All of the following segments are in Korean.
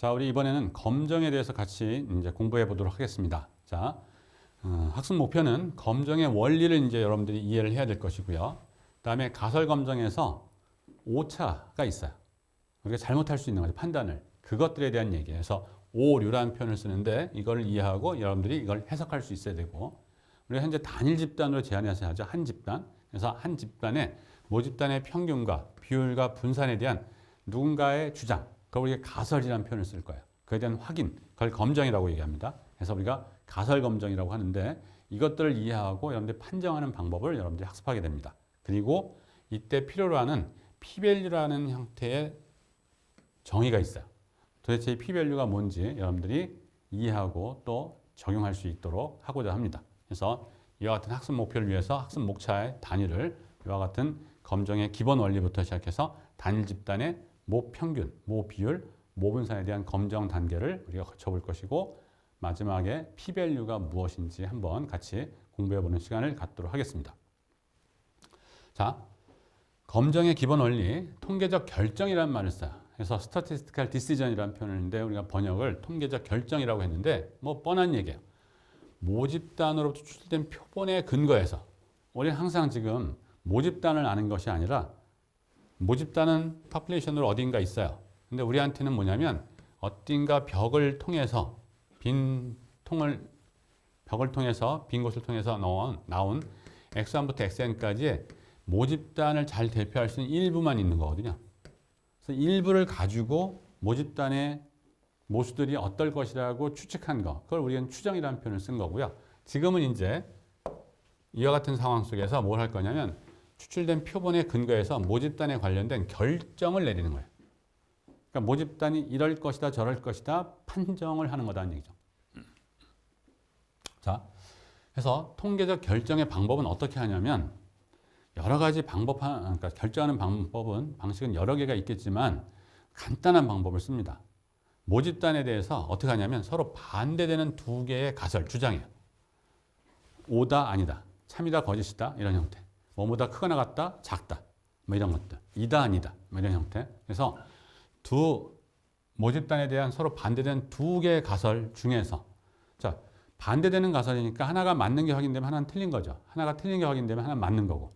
자, 우리 이번에는 검정에 대해서 같이 이제 공부해 보도록 하겠습니다. 자, 학습 목표는 검정의 원리를 이제 여러분들이 이해를 해야 될 것이고요. 그다음에 가설 검정에서 오차가 있어요. 우리가 잘못할 수 있는 거죠. 판단을. 그것들에 대한 얘기예요. 그래서 오류라는 표현을 쓰는데 이걸 이해하고 여러분들이 이걸 해석할 수 있어야 되고, 우리가 현재 단일 집단으로 제한해서 하죠. 한 집단. 그래서 한 집단의 모집단의 평균과 비율과 분산에 대한 누군가의 주장, 그걸 우리가 가설이라는 표현을 쓸 거예요. 그에 대한 확인, 그걸 검정이라고 얘기합니다. 그래서 우리가 가설 검정이라고 하는데, 이것들을 이해하고 여러분들이 판정하는 방법을 여러분들이 학습하게 됩니다. 그리고 이때 필요로 하는 P-밸류라는 형태의 정의가 있어요. 도대체 이 P-밸류가 뭔지 여러분들이 이해하고 또 적용할 수 있도록 하고자 합니다. 그래서 이와 같은 학습 목표를 위해서 학습 목차의 단위를 이와 같은 검정의 기본 원리부터 시작해서 단일 집단의 모 평균, 모 비율, 모 분산에 대한 검정 단계를 우리가 거쳐볼 것이고, 마지막에 P-밸류가 무엇인지 한번 같이 공부해보는 시간을 갖도록 하겠습니다. 자, 검정의 기본 원리, 통계적 결정이라는 말을 써요. 그래서 statistical decision이라는 표현인데 우리가 번역을 통계적 결정이라고 했는데, 뭐 뻔한 얘기예요. 모집단으로부터 추출된 표본에 근거해서, 우리는 항상 지금 모집단을 아는 것이 아니라, 모집단은 population으로 어딘가 있어요. 근데 우리한테는 뭐냐면 어딘가 벽을 통해서 빈 곳을 통해서 나온 x1부터 xn까지의 모집단을 잘 대표할 수 있는 일부만 있는 거거든요. 그래서 일부를 가지고 모집단의 모수들이 어떨 것이라고 추측한 거, 그걸 우리는 추정이라는 표현을 쓴 거고요. 지금은 이제 이와 같은 상황 속에서 뭘 할 거냐면 추출된 표본에 근거해서 모집단에 관련된 결정을 내리는 거예요. 그러니까 모집단이 이럴 것이다 저럴 것이다 판정을 하는 거다는 얘기죠. 자, 그래서 통계적 결정의 방법은 어떻게 하냐면, 여러 가지 그러니까 결정하는 방식은 여러 개가 있겠지만 간단한 방법을 씁니다. 모집단에 대해서 어떻게 하냐면 서로 반대되는 두 개의 가설, 주장이에요. 오다 아니다, 참이다 거짓이다, 이런 형태. 뭐보다 크거나 같다, 작다, 뭐 이런 것들. 이다 아니다, 뭐 이런 형태. 그래서 두 모집단에 대한 서로 반대되는 두 개의 가설 중에서, 자, 반대되는 가설이니까 하나가 맞는 게 확인되면 하나는 틀린 거죠. 하나가 틀린 게 확인되면 하나는 맞는 거고.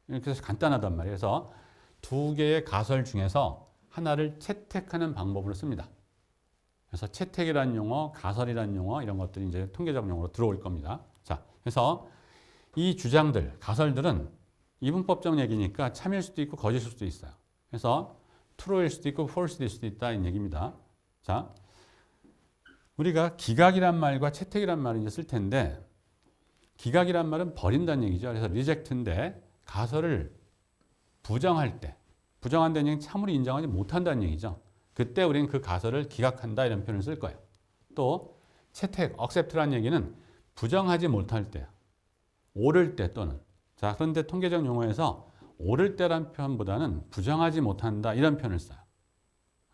이렇게 해서 간단하단 말이에요. 그래서 두 개의 가설 중에서 하나를 채택하는 방법으로 씁니다. 그래서 채택이라는 용어, 가설이라는 용어, 이런 것들이 이제 통계적 용어로 들어올 겁니다. 자, 그래서 이 주장들, 가설들은 이분법적 얘기니까 참일 수도 있고 거짓일 수도 있어요. 그래서 true일 수도 있고 false일 수도 있다, 이 얘기입니다. 자, 우리가 기각이란 말과 채택이란 말을 이제 쓸 텐데, 기각이란 말은 버린다는 얘기죠. 그래서 reject인데, 가설을 부정할 때, 부정한다는 얘기는 참으로 인정하지 못한다는 얘기죠. 그때 우리는 그 가설을 기각한다, 이런 표현을 쓸 거예요. 또 채택, accept라는 얘기는 부정하지 못할 때, 옳을 때 또는, 자, 그런데 통계적 용어에서 옳을 때란 표현보다는 부정하지 못한다, 이런 표현을 써요.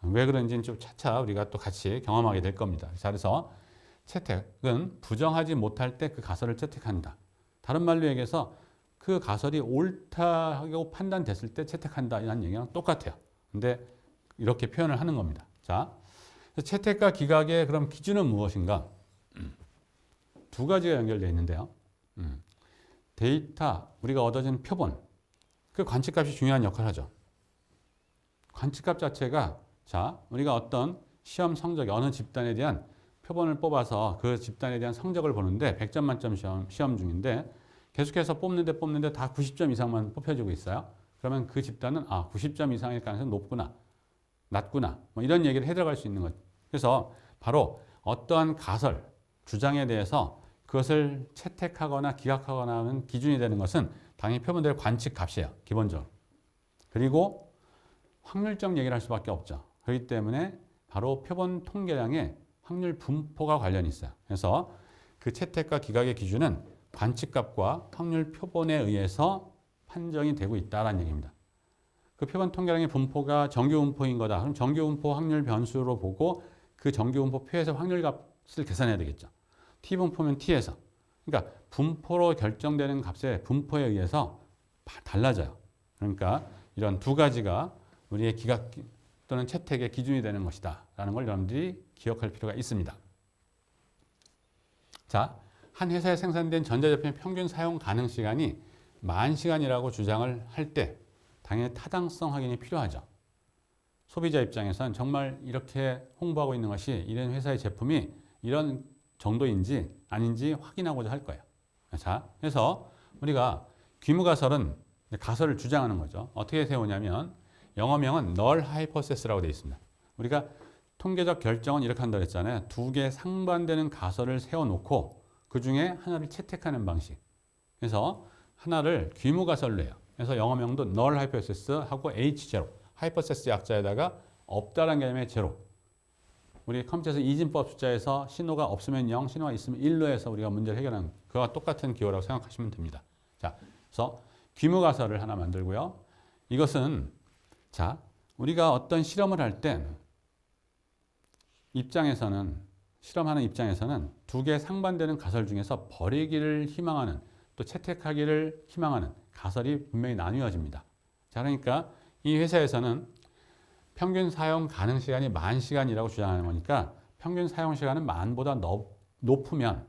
왜 그런지는 좀 차차 우리가 또 같이 경험하게 될 겁니다. 자, 그래서 채택은 부정하지 못할 때 그 가설을 채택한다. 다른 말로 얘기해서 그 가설이 옳다고 판단됐을 때 채택한다, 이런 얘기랑 똑같아요. 근데 이렇게 표현을 하는 겁니다. 자, 채택과 기각의 그럼 기준은 무엇인가? 두 가지가 연결되어 있는데요. 데이터, 우리가 얻어진 표본, 그 관측값이 중요한 역할을 하죠. 관측값 자체가, 자, 우리가 어떤 시험 성적이 어느 집단에 대한 표본을 뽑아서 그 집단에 대한 성적을 보는데 100점 만점 시험 중인데 계속해서 뽑는데 다 90점 이상만 뽑혀지고 있어요. 그러면 그 집단은 90점 이상일 가능성이 높구나, 낮구나, 뭐 이런 얘기를 해 들어갈 수 있는 거죠. 그래서 바로 어떠한 가설, 주장에 대해서 그것을 채택하거나 기각하거나 하는 기준이 되는 것은 당연히 표본들의 관측값이에요, 기본적으로. 그리고 확률적 얘기를 할 수밖에 없죠. 그렇기 때문에 바로 표본 통계량의 확률 분포가 관련이 있어요. 그래서 그 채택과 기각의 기준은 관측값과 확률 표본에 의해서 판정이 되고 있다는 얘기입니다. 그 표본 통계량의 분포가 정규 분포인 거다. 그럼 정규 분포 확률 변수로 보고 그 정규 분포 표에서 확률값을 계산해야 되겠죠. T 분포면 T에서. 그러니까 분포로 결정되는 값의 분포에 의해서 달라져요. 그러니까 이런 두 가지가 우리의 또는 채택의 기준이 되는 것이다 라는 걸 여러분들이 기억할 필요가 있습니다. 자, 한 회사에 생산된 전자제품의 평균 사용 가능 시간이 10,000시간이라고 주장을 할 때 당연히 타당성 확인이 필요하죠. 소비자 입장에서는 정말 이렇게 홍보하고 있는 것이 이런 회사의 제품이 이런 정도인지 아닌지 확인하고자 할 거예요. 자, 그래서 우리가 귀무가설은 가설을 주장하는 거죠. 어떻게 세우냐면 영어명은 null hypothesis라고 되어 있습니다. 우리가 통계적 결정은 이렇게 한다고 했잖아요. 두 개 상반되는 가설을 세워놓고 그 중에 하나를 채택하는 방식. 그래서 하나를 귀무가설로 해요. 그래서 영어명도 null hypothesis 하고 H0, hypothesis 약자에다가 없다라는 개념의 제로. 우리 컴퓨터에서 이진법 숫자에서 신호가 없으면 0, 신호가 있으면 1로 해서 우리가 문제를 해결하는 그와 똑같은 기호라고 생각하시면 됩니다. 자, 그래서 귀무가설을 하나 만들고요. 이것은 자, 우리가 어떤 실험을 할 때 실험하는 입장에서는 두 개 상반되는 가설 중에서 버리기를 희망하는 또 채택하기를 희망하는 가설이 분명히 나뉘어집니다. 자, 그러니까 이 회사에서는 평균 사용 가능 시간이 10,000시간이라고 주장하는 거니까 평균 사용 시간은 10,000보다 높으면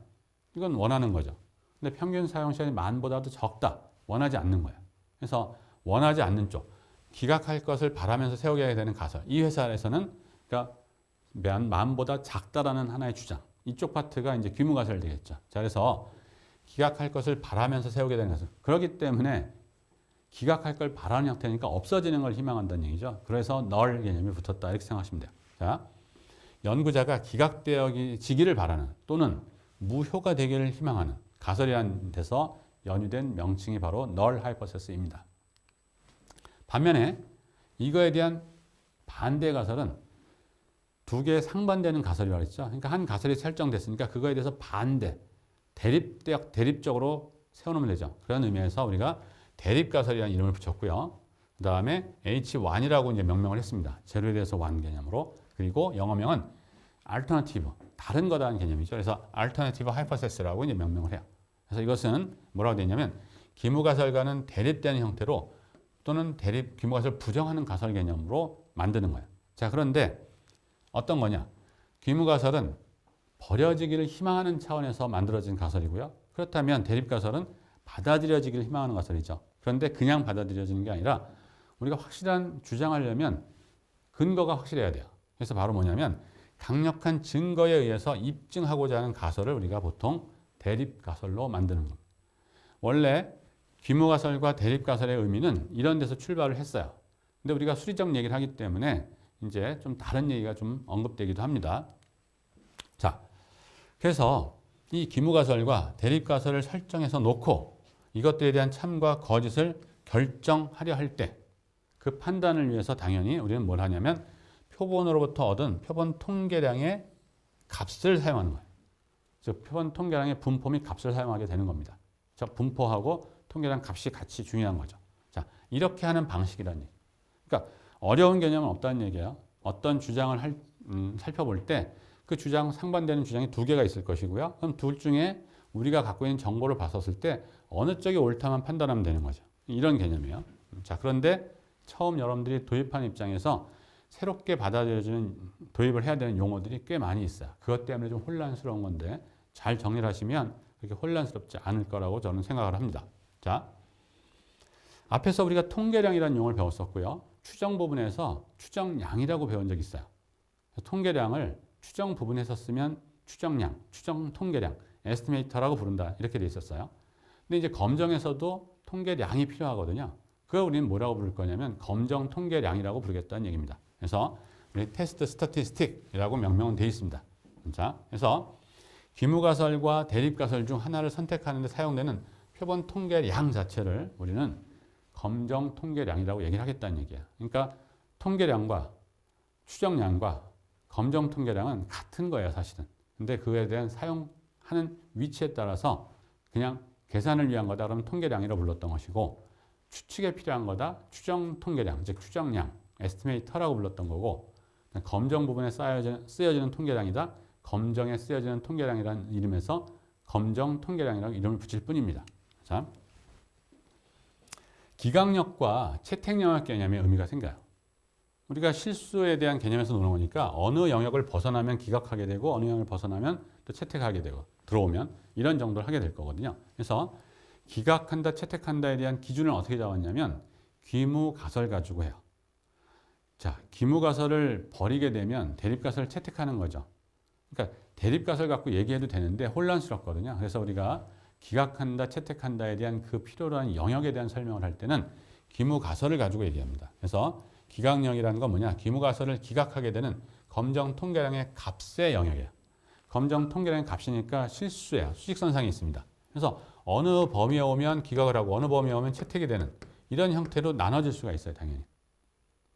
이건 원하는 거죠. 근데 평균 사용 시간이 10,000보다도 적다. 원하지 않는 거예요. 그래서 원하지 않는 쪽, 기각할 것을 바라면서 세우게 되는 가설. 이 회사에서는 그러니까 10,000보다 작다라는 하나의 주장. 이쪽 파트가 이제 귀무가설 되겠죠. 자, 그래서 기각할 것을 바라면서 세우게 되는 가설. 그렇기 때문에 기각할 걸 바라는 형태니까 없어지는 걸 희망한다는 얘기죠. 그래서 null 개념이 붙었다 이렇게 생각하시면 돼요. 자, 연구자가 기각되어지기를 바라는 또는 무효가 되기를 희망하는 가설이라는 데서 연유된 명칭이 바로 null hypothesis입니다. 반면에 이거에 대한 반대 가설은 두 개 상반되는 가설이라고 했죠. 그러니까 한 가설이 설정됐으니까 그거에 대해서 반대, 대립적으로 세워놓으면 되죠. 그런 의미에서 우리가 대립가설이라는 이름을 붙였고요. 그 다음에 H1이라고 이제 명명을 했습니다. 제로에 대해서 1 개념으로. 그리고 영어명은 alternative, 다른 거다라는 개념이죠. 그래서 alternative hypothesis라고 이제 명명을 해요. 그래서 이것은 뭐라고 되냐면 기무가설과는 대립되는 형태로 또는 귀무가설을 부정하는 가설 개념으로 만드는 거예요. 자, 그런데 어떤 거냐? 귀무가설은 버려지기를 희망하는 차원에서 만들어진 가설이고요. 그렇다면 대립가설은 받아들여지기를 희망하는 가설이죠. 그런데 그냥 받아들여지는 게 아니라 우리가 확실한 주장하려면 근거가 확실해야 돼요. 그래서 바로 뭐냐면 강력한 증거에 의해서 입증하고자 하는 가설을 우리가 보통 대립가설로 만드는 겁니다. 원래 귀무가설과 대립가설의 의미는 이런 데서 출발을 했어요. 근데 우리가 수리적 얘기를 하기 때문에 이제 좀 다른 얘기가 좀 언급되기도 합니다. 자, 그래서 이 귀무가설과 대립가설을 설정해서 놓고 이것들에 대한 참과 거짓을 결정하려 할 때 그 판단을 위해서 당연히 우리는 뭘 하냐면 표본으로부터 얻은 표본 통계량의 값을 사용하는 거예요. 즉 표본 통계량의 분포 및 값을 사용하게 되는 겁니다. 즉 분포하고 통계량 값이 같이 중요한 거죠. 자, 이렇게 하는 방식이라는 얘기. 그러니까 어려운 개념은 없다는 얘기예요. 어떤 주장을 살펴볼 때 그 주장 상반되는 주장이 두 개가 있을 것이고요. 그럼 둘 중에 우리가 갖고 있는 정보를 봤었을 때 어느 쪽이 옳다만 판단하면 되는 거죠. 이런 개념이에요. 자, 그런데 처음 여러분들이 도입하는 입장에서 새롭게 받아들여지는 도입을 해야 되는 용어들이 꽤 많이 있어요. 그것 때문에 좀 혼란스러운 건데 잘 정리를 하시면 그렇게 혼란스럽지 않을 거라고 저는 생각을 합니다. 자, 앞에서 우리가 통계량이라는 용어를 배웠었고요. 추정 부분에서 추정량이라고 배운 적이 있어요. 통계량을 추정 부분에서 쓰면 추정량, 추정 통계량, 에스티메이터라고 부른다 이렇게 돼 있었어요. 근데 이제 검정에서도 통계량이 필요하거든요. 그걸 우리는 뭐라고 부를 거냐면 검정 통계량이라고 부르겠다는 얘기입니다. 그래서 우리 테스트 스태티스틱이라고 명명은 되어 있습니다. 자, 그래서 귀무가설과 대립가설 중 하나를 선택하는 데 사용되는 표본 통계량 자체를 우리는 검정 통계량이라고 얘기를 하겠다는 얘기예요. 그러니까 통계량과 추정량과 검정 통계량은 같은 거예요, 사실은. 근데 그에 대한 사용하는 위치에 따라서 그냥 계산을 위한 거다 그러면 통계량이라고 불렀던 것이고 추측에 필요한 거다 추정 통계량, 즉 추정량, 에스티메이터라고 불렀던 거고 검정 부분에 쓰여지는 통계량이다. 검정에 쓰여지는 통계량이라는 이름에서 검정 통계량이라고 이름을 붙일 뿐입니다. 자, 기각력과 채택 영역 개념의 의미가 생겨요. 우리가 실수에 대한 개념에서 노는 거니까 어느 영역을 벗어나면 기각하게 되고 어느 영역을 벗어나면 또 채택하게 되고 들어오면 이런 정도를 하게 될 거거든요. 그래서 기각한다, 채택한다에 대한 기준을 어떻게 잡았냐면 귀무가설 가지고 해요. 자, 귀무가설을 버리게 되면 대립가설을 채택하는 거죠. 그러니까 대립가설 갖고 얘기해도 되는데 혼란스럽거든요. 그래서 우리가 기각한다, 채택한다에 대한 그 필요로 하는 영역에 대한 설명을 할 때는 귀무가설을 가지고 얘기합니다. 그래서 기각령이라는 건 뭐냐? 귀무가설을 기각하게 되는 검정 통계량의 값의 영역이에요. 검정 통계량의 값이니까 실수예요. 수직선상이 있습니다. 그래서 어느 범위에 오면 기각을 하고 어느 범위에 오면 채택이 되는 이런 형태로 나눠질 수가 있어요. 당연히.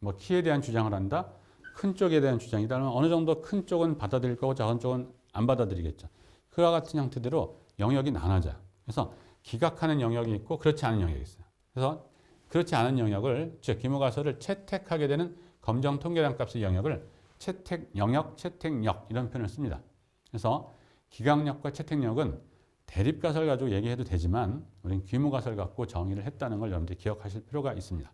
뭐 키에 대한 주장을 한다. 큰 쪽에 대한 주장이다. 그러면 어느 정도 큰 쪽은 받아들일 거고 작은 쪽은 안 받아들이겠죠. 그와 같은 형태대로 영역이 나눠져요. 그래서 기각하는 영역이 있고 그렇지 않은 영역이 있어요. 그래서 그렇지 않은 영역을 즉 귀무가설을 채택하게 되는 검정 통계량 값의 영역을 채택 영역, 채택력 이런 표현을 씁니다. 그래서 기각력과 채택력은 대립가설 가지고 얘기해도 되지만 우리는 귀무가설 갖고 정의를 했다는 걸 여러분들이 기억하실 필요가 있습니다.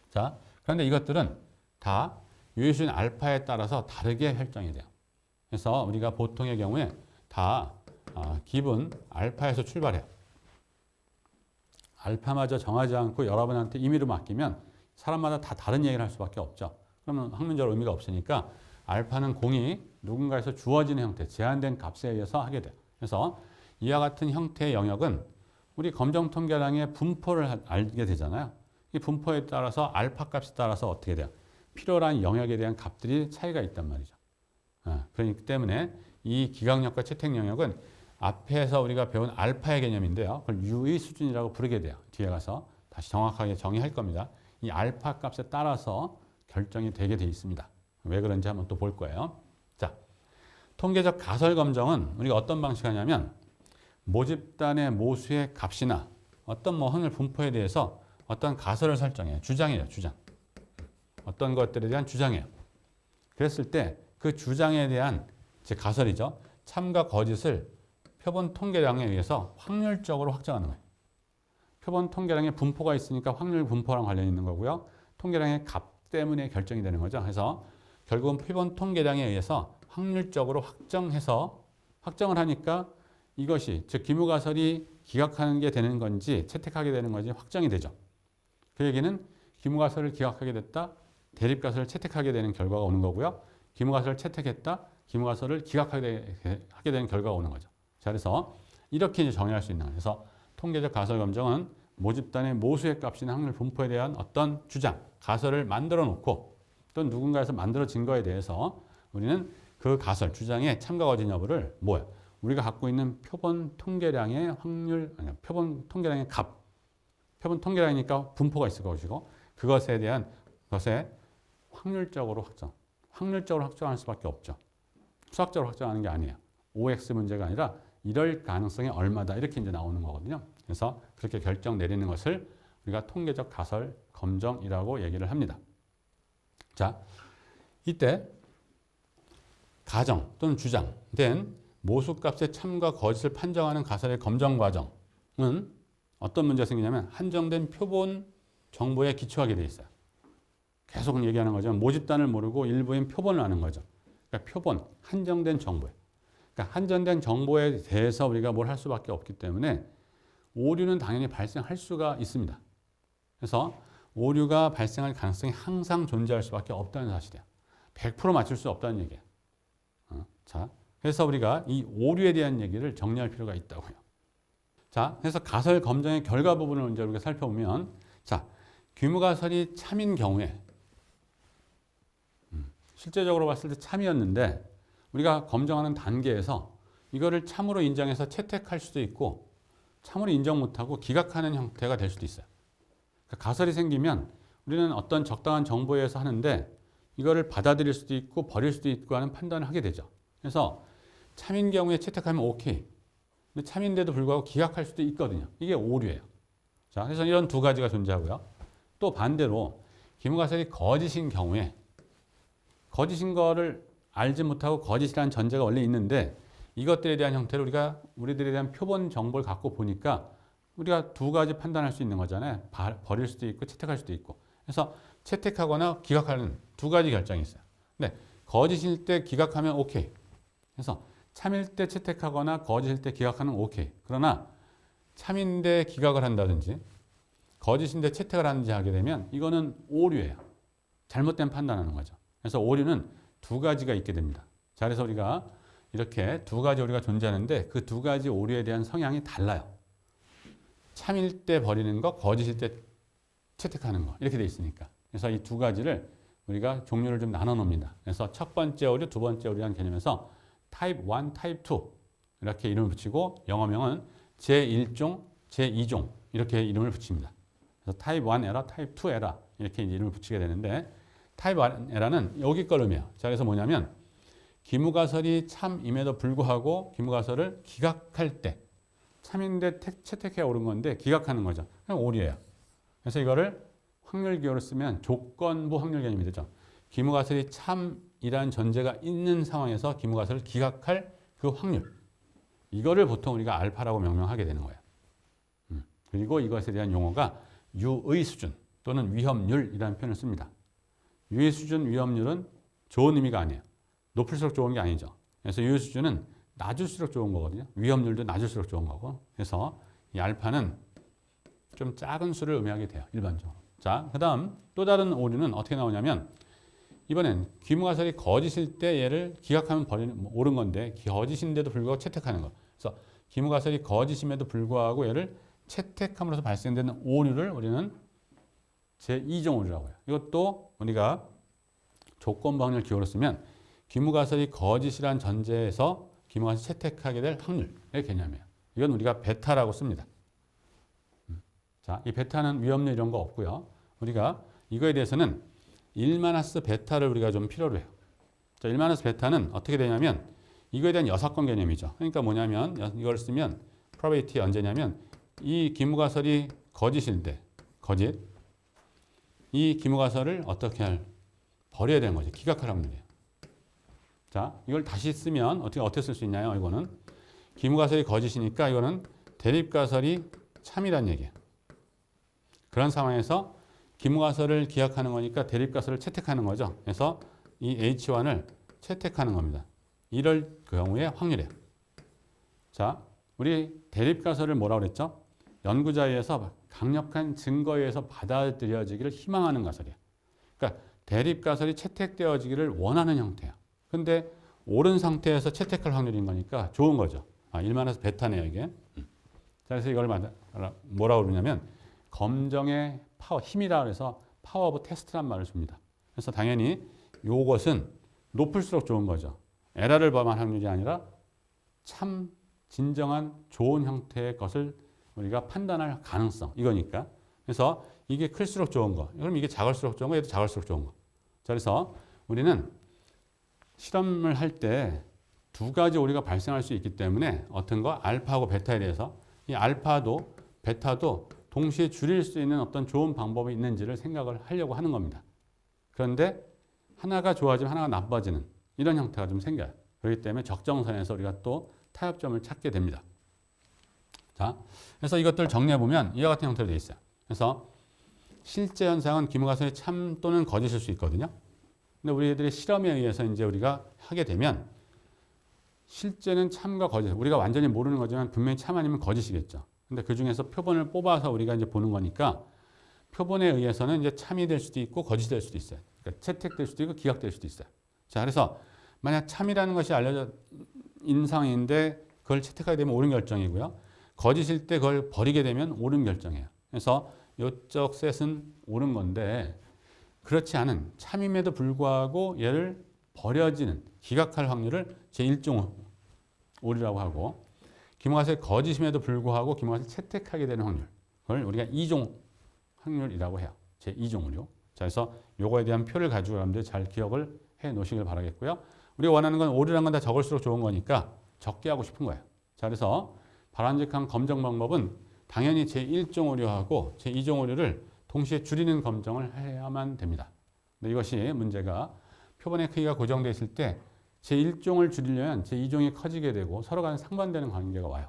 자, 그런데 이것들은 다 유효수인 알파에 따라서 다르게 설정이 돼요. 그래서 우리가 보통의 경우에 다 기본 알파에서 출발해요. 알파마저 정하지 않고 여러분한테 임의로 맡기면 사람마다 다 다른 얘기를 할 수밖에 없죠. 그러면 학문적으로 의미가 없으니까 알파는 공이 누군가에서 주어지는 형태, 제한된 값에 의해서 하게 돼요. 그래서 이와 같은 형태의 영역은 우리 검정 통계량의 분포를 알게 되잖아요. 이 분포에 따라서 알파 값에 따라서 어떻게 돼요? 필요로 한 영역에 대한 값들이 차이가 있단 말이죠. 그렇기 때문에 이 기각력과 채택 영역은 앞에서 우리가 배운 알파의 개념인데요. 그걸 유의 수준이라고 부르게 돼요. 뒤에 가서 다시 정확하게 정의할 겁니다. 이 알파 값에 따라서 결정이 되게 돼 있습니다. 왜 그런지 한번 또 볼 거예요. 자, 통계적 가설 검정은 우리가 어떤 방식을 하냐면 모집단의 모수의 값이나 어떤 뭐 확률 분포에 대해서 어떤 가설을 설정해요. 주장이에요. 주장. 어떤 것들에 대한 주장이에요. 그랬을 때 그 주장에 대한 제 가설이죠. 참과 거짓을 표본 통계량에 의해서 확률적으로 확정하는 거예요. 표본 통계량의 분포가 있으니까 확률 분포랑 관련이 있는 거고요. 통계량의 값 때문에 결정이 되는 거죠. 그래서 결국은 표본 통계량에 의해서 확률적으로 확정을 하니까 이것이 즉 귀무가설이 기각하는 게 되는 건지 채택하게 되는 건지 확정이 되죠. 그 얘기는 귀무가설을 기각하게 됐다. 대립가설을 채택하게 되는 결과가 오는 거고요. 귀무가설을 채택했다. 귀무가설을 기각하게 되는 결과가 오는 거죠. 자, 그래서 이렇게 이제 정의할 수 있는 거예요. 그래서 통계적 가설 검정은 모집단의 모수의 값이나 확률 분포에 대한 어떤 주장, 가설을 만들어 놓고 또 누군가에서 만들어진 거에 대해서 우리는 그 가설, 주장의 참가 거짓 여부를 뭐예요? 우리가 갖고 있는 표본 통계량의 확률, 아니 표본 통계량의 값, 표본 통계량이니까 분포가 있을 것이고 그것에 대한 것에 확률적으로 확정할 수밖에 없죠. 수학적으로 확정하는 게 아니에요. OX 문제가 아니라 이럴 가능성이 얼마다 이렇게 이제 나오는 거거든요. 그래서 그렇게 결정 내리는 것을 우리가 통계적 가설 검정이라고 얘기를 합니다. 자, 이때 가정 또는 주장된 모수값의 참과 거짓을 판정하는 가설의 검정 과정은 어떤 문제가 생기냐면 한정된 표본 정보에 기초하게 돼 있어요. 계속 얘기하는 거죠. 모집단을 모르고 일부인 표본을 아는 거죠. 그러니까 표본, 한정된 정보에. 그러니까 한정된 정보에 대해서 우리가 뭘 할 수밖에 없기 때문에 오류는 당연히 발생할 수가 있습니다. 그래서 오류가 발생할 가능성이 항상 존재할 수밖에 없다는 사실이에요. 100% 맞출 수 없다는 얘기예요. 자, 그래서 우리가 이 오류에 대한 얘기를 정리할 필요가 있다고요. 자, 그래서 가설 검정의 결과 부분을 이제 우리가 살펴보면, 자, 귀무가설이 참인 경우에 실제적으로 봤을 때 참이었는데 우리가 검정하는 단계에서 이거를 참으로 인정해서 채택할 수도 있고 참으로 인정 못하고 기각하는 형태가 될 수도 있어요. 그러니까 가설이 생기면 우리는 어떤 적당한 정보에 의해서 하는데 이거를 받아들일 수도 있고 버릴 수도 있고 하는 판단을 하게 되죠. 그래서 참인 경우에 채택하면 오케이. 근데 참인데도 불구하고 기각할 수도 있거든요. 이게 오류예요. 자, 그래서 이런 두 가지가 존재하고요. 또 반대로 귀무가설이 거짓인 경우에 거짓인 거를 알지 못하고 거짓이라는 전제가 원래 있는데 이것들에 대한 형태를 우리들에 대한 표본 정보를 갖고 보니까 우리가 두 가지 판단할 수 있는 거잖아요. 버릴 수도 있고 채택할 수도 있고. 그래서 채택하거나 기각하는 두 가지 결정이 있어요. 근데 거짓일 때 기각하면 오케이. 그래서 참일 때 채택하거나 거짓일 때 기각하는 오케이. 그러나 참인데 기각을 한다든지 거짓인데 채택을 하는지 하게 되면 이거는 오류예요. 잘못된 판단하는 거죠. 그래서 오류는 두 가지가 있게 됩니다. 자, 그래서 우리가 이렇게 두 가지 오류가 존재하는데 그 두 가지 오류에 대한 성향이 달라요. 참일 때 버리는 거, 거짓일 때 채택하는 거 이렇게 돼 있으니까. 그래서 이 두 가지를 우리가 종류를 좀 나눠 놓습니다. 그래서 첫 번째 오류, 두 번째 오류라는 개념에서 타입 1, 타입 2 이렇게 이름을 붙이고 영어명은 제1종, 제2종 이렇게 이름을 붙입니다. 그래서 타입 1 에러, 타입 2 에러 이렇게 이름을 붙이게 되는데 타입 1 에러는 여기 걸 의미해요. 자, 그래서 뭐냐면 기무가설이 참임에도 불구하고 기무가설을 기각할 때 참인데 채택해 오른 건데 기각하는 거죠. 그냥 오류예요. 그래서 이거를 확률 기호로 쓰면 조건부 확률 개념이 되죠. 기무가설이 참이라는 전제가 있는 상황에서 기무가설을 기각할 그 확률. 이거를 보통 우리가 알파라고 명명하게 되는 거예요. 그리고 이것에 대한 용어가 유의 수준 또는 위험률이라는 표현을 씁니다. 유의 수준, 위험률은 좋은 의미가 아니에요. 높을수록 좋은 게 아니죠. 그래서 유의 수준은 낮을수록 좋은 거거든요. 위험률도 낮을수록 좋은 거고. 그래서 이 알파는 좀 작은 수를 의미하게 돼요. 일반적으로. 자, 그 다음 또 다른 오류는 어떻게 나오냐면 이번엔 기무가설이 거짓일 때 얘를 기각하면 버리는 옳은 건데 거짓인데도 불구하고 채택하는 거. 그래서 기무가설이 거짓임에도 불구하고 얘를 채택함으로써 발생되는 오류를 우리는 제2종 오류라고 해요. 이것도 우리가 조건부 확률 기호로 쓰면 기무가설이 거짓이란 전제에서 기무가설이 채택하게 될 확률의 개념이에요. 이건 우리가 베타라고 씁니다. 자, 이 베타는 위험률 이런 거 없고요. 우리가 이거에 대해서는 1-베타를 우리가 좀 필요로 해요. 자, 1-베타는 어떻게 되냐면 이거에 대한 여사건 개념이죠. 그러니까 뭐냐면 이걸 쓰면 probability 언제냐면 이 기무가설이 거짓일 때 거짓 이 기무가설을 어떻게 버려야 되는 거죠. 기각할 확률이에요. 자, 이걸 다시 쓰면 어떻게 쓸 수 있나요? 이거는 기무가설이 거짓이니까 이거는 대립가설이 참이란 얘기예요. 그런 상황에서 기무가설을 기각하는 거니까 대립가설을 채택하는 거죠. 그래서 이 H1을 채택하는 겁니다. 이럴 경우의 확률이에요. 자, 우리 대립가설을 뭐라고 그랬죠? 연구자에 의해서 강력한 증거에 의해서 받아들여지기를 희망하는 가설이에요. 그러니까 대립가설이 채택되어지기를 원하는 형태야. 근데 옳은 상태에서 채택할 확률인 거니까 좋은 거죠. 1-베타네요, 이게. 자, 그래서 이걸 뭐라고 그러냐면 검정의 파워, 힘이라 그래서 파워 오브 테스트란 말을 줍니다. 그래서 당연히 이것은 높을수록 좋은 거죠. 에러를 범할 확률이 아니라 참 진정한 좋은 형태의 것을 우리가 판단할 가능성, 이거니까. 그래서 이게 클수록 좋은 거, 그럼 이게 작을수록 좋은 거, 얘도 작을수록 좋은 거. 자, 그래서 우리는 실험을 할 때 두 가지 오류가 발생할 수 있기 때문에 어떤 거 알파하고 베타에 대해서 이 알파도 베타도 동시에 줄일 수 있는 어떤 좋은 방법이 있는지를 생각을 하려고 하는 겁니다. 그런데 하나가 좋아지면 하나가 나빠지는 이런 형태가 좀 생겨요. 그렇기 때문에 적정선에서 우리가 또 타협점을 찾게 됩니다. 자, 그래서 이것들 정리해 보면 이와 같은 형태로 되어 있어요. 그래서 실제 현상은 기무가설이 참 또는 거짓일 수 있거든요. 근데 우리들의 실험에 의해서 이제 우리가 하게 되면 실제는 참과 거짓, 우리가 완전히 모르는 거지만 분명히 참 아니면 거짓이겠죠. 근데 그 중에서 표본을 뽑아서 우리가 이제 보는 거니까 표본에 의해서는 이제 참이 될 수도 있고 거짓이 될 수도 있어요. 그러니까 채택될 수도 있고 기각될 수도 있어요. 자, 그래서 만약 참이라는 것이 알려져 인상인데 그걸 채택하게 되면 옳은 결정이고요. 거짓일 때 그걸 버리게 되면 옳은 결정이에요. 그래서 이쪽 셋은 옳은 건데 그렇지 않은 참임에도 불구하고 얘를 버려지는 기각할 확률을 제1종 오류라고 하고 기무가설이 거짓임에도 불구하고 기무가설을 채택하게 되는 확률 그걸 우리가 2종 확률이라고 해요. 제2종 오류. 자, 그래서 요거에 대한 표를 가지고 여러분들 잘 기억을 해 놓으시길 바라겠고요. 우리가 원하는 건 오류란 건 다 적을수록 좋은 거니까 적게 하고 싶은 거예요. 자, 그래서 바람직한 검정 방법은 당연히 제1종 오류하고 제2종 오류를 동시에 줄이는 검정을 해야만 됩니다. 근데 이것이 문제가 표본의 크기가 고정되어 있을 때 제1종을 줄이려면 제2종이 커지게 되고 서로 간에 상반되는 관계가 와요.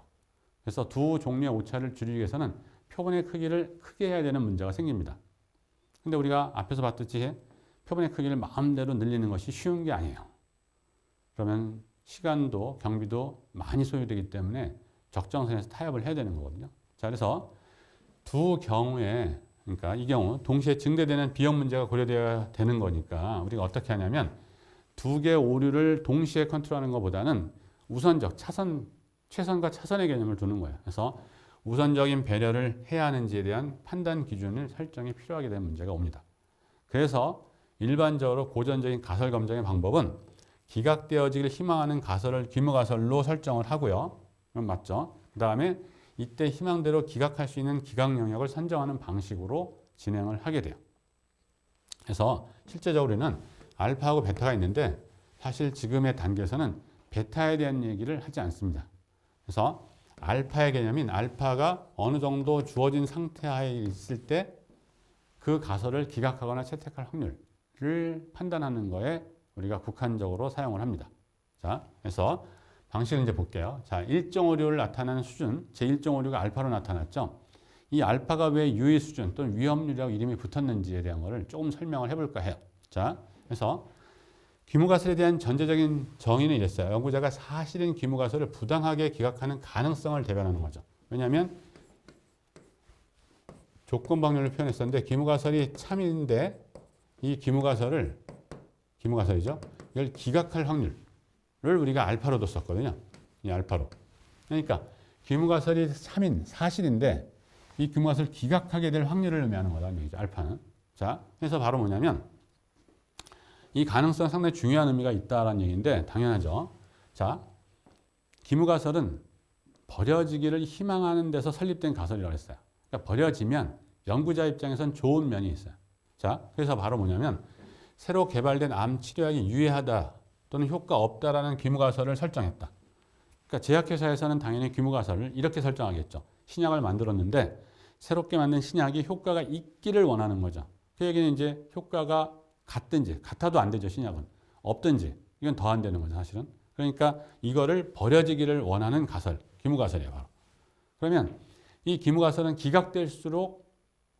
그래서 두 종류의 오차를 줄이기 위해서는 표본의 크기를 크게 해야 되는 문제가 생깁니다. 근데 우리가 앞에서 봤듯이 표본의 크기를 마음대로 늘리는 것이 쉬운 게 아니에요. 그러면 시간도 경비도 많이 소요되기 때문에 적정선에서 타협을 해야 되는 거거든요. 자, 그래서 두 경우에, 그러니까 이 경우 동시에 증대되는 비용 문제가 고려되어야 되는 거니까 우리가 어떻게 하냐면 두 개의 오류를 동시에 컨트롤하는 것보다는 우선적 최선과 차선의 개념을 두는 거예요. 그래서 우선적인 배려를 해야 하는지에 대한 판단 기준을 설정이 필요하게 된 문제가 옵니다. 그래서 일반적으로 고전적인 가설 검정의 방법은 기각되어지기를 희망하는 가설을 규모 가설로 설정을 하고요. 그럼 맞죠? 그 다음에 이때 희망대로 기각할 수 있는 기각 영역을 선정하는 방식으로 진행을 하게 돼요. 그래서 실제적으로는 알파하고 베타가 있는데 사실 지금의 단계에서는 베타에 대한 얘기를 하지 않습니다. 그래서 알파의 개념인 알파가 어느 정도 주어진 상태하에 있을 때 그 가설을 기각하거나 채택할 확률을 판단하는 거에 우리가 국한적으로 사용을 합니다. 자, 그래서 방식을 이제 볼게요. 자, 일정 오류를 나타내는 수준, 제1종 오류가 알파로 나타났죠. 이 알파가 왜 유의 수준 또는 위험률이라고 이름이 붙었는지에 대한 것을 조금 설명을 해볼까 해요. 자, 그래서 귀무가설에 대한 전제적인 정의는 이랬어요. 연구자가 사실인 귀무가설을 부당하게 기각하는 가능성을 대변하는 거죠. 왜냐하면 조건 방률을 표현했었는데 귀무가설이 참인데 이 귀무가설이죠. 이걸 기각할 확률을 우리가 알파로 뒀었거든요. 이 알파로. 그러니까 귀무가설이 참인 사실인데 이 귀무가설을 기각하게 될 확률을 의미하는 거다. 얘기죠. 알파는. 자, 그래서 바로 뭐냐면 이 가능성 상당히 중요한 의미가 있다라는 얘기인데 당연하죠. 자, 귀무가설은 버려지기를 희망하는 데서 설립된 가설이라고 했어요. 그러니까 버려지면 연구자 입장에선 좋은 면이 있어요. 자, 그래서 바로 뭐냐면 새로 개발된 암 치료약이 유해하다 또는 효과 없다라는 귀무가설을 설정했다. 그러니까 제약회사에서는 당연히 귀무가설을 이렇게 설정하겠죠. 신약을 만들었는데 새롭게 만든 신약이 효과가 있기를 원하는 거죠. 그 얘기는 이제 효과가 같든지 같아도 안 되죠. 신약은 없든지 이건 더 안 되는 거죠. 사실은. 그러니까 이거를 버려지기를 원하는 가설, 귀무가설이에요. 바로. 그러면 이 귀무가설은 기각될수록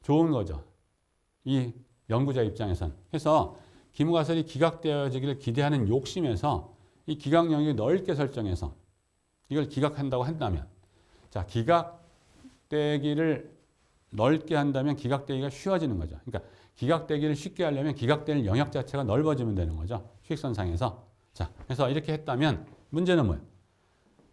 좋은 거죠. 이 연구자 입장에선. 그래서 귀무가설이 기각되어지기를 기대하는 욕심에서 이 기각 영역을 넓게 설정해서 이걸 기각한다고 한다면, 자, 기각되기를 넓게 한다면 기각되기가 쉬워지는 거죠. 그러니까 기각되기를 쉽게 하려면 기각되는 영역 자체가 넓어지면 되는 거죠. 수익선상에서. 자, 그래서 이렇게 했다면 문제는 뭐예요?